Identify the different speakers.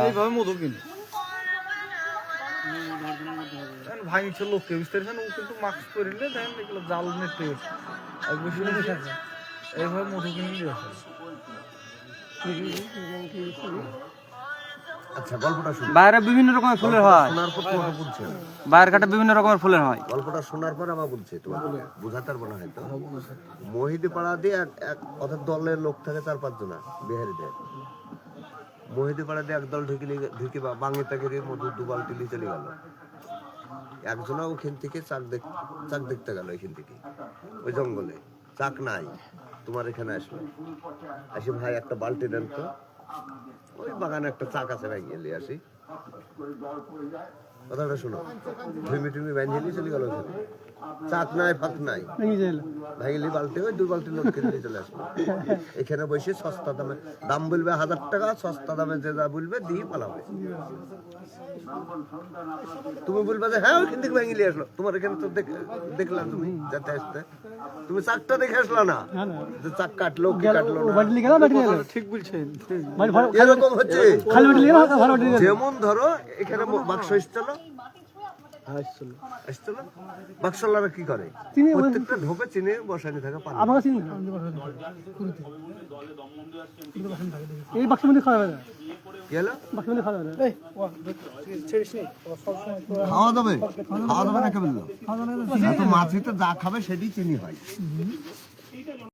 Speaker 1: এইভাবে মধু কিনে ভাঙিছে লোককে বুঝতে পারছেন, ও কিন্তু মাস্ক পরিলে দেখেন এগুলো জাল নিতে এইভাবে মধু কিনে দিয়ে আসে।
Speaker 2: আচ্ছা গল্পটা শুনুন।
Speaker 3: বাইরে বিভিন্ন রকমের ফুলের হয়,
Speaker 2: শোনার পর তোমাকে বলছে,
Speaker 3: বাইরের ঘাটে বিভিন্ন রকমের ফুলের হয়।
Speaker 2: গল্পটা শোনার পর আমার বলছে, তোমাকে বুঝাতে পারবো না হয়তো। মহিদি পাড়া দিয়ে এক অর্থাৎ দলের লোক থাকে 4-5 জনা বিহারিদের। মহিদি পাড়া দিয়ে একদল ঢুকে বাঙে তাকে মধু 2 বালতি নিয়ে চলে গেল। একজনা ওখান থেকে চাক দেখতে গেল, এখান থেকে ওই জঙ্গলে চাক নাই, তোমার এখানে আসলো, আসি ভাই একটা বালতি দেন তো, ওই বাগানে একটা চাক আছে ভাই গেলে আসি, কথাটা শোনো, টুমি ব্যাঞ্জেলি চলে গেল, ওখানে চাক নাই ফাঁক নাই, ভাইলি বালতি ওই 2 বালতি লোক কিনে চলে আসলো। এখানে বসে সস্তা দামে, দাম বলবে 1000 টাকা, সস্তা দামে যে যা বলবে দিয়ে পালাবে। তুমি বলবে যে হ্যাঁ ওইখান থেকে ভাঙিয়ে আসলো, তোমার এখানে তো দেখলাম তুমি যাতে আসতে, তুমি চাকটা দেখে আসলো না যে চাক কাটলো কি কাটলো না।
Speaker 1: ঠিক বলছেন,
Speaker 2: এরকম হচ্ছে। যেমন ধরো এখানে বাক্স এসছিল, বাক্সলারা কি করে, প্রত্যেকটা ঢোকে চিনি বসানি থাকে পানি।
Speaker 4: এই বাক্সের মধ্যে খাওয়া যাবে,
Speaker 2: কি হলো?
Speaker 4: বাক্সের মধ্যে খাওয়া যাবে,
Speaker 2: খাওয়া যাবে না কে বললো? মাছিতে যা খাবে সেটাই চিনি হয়।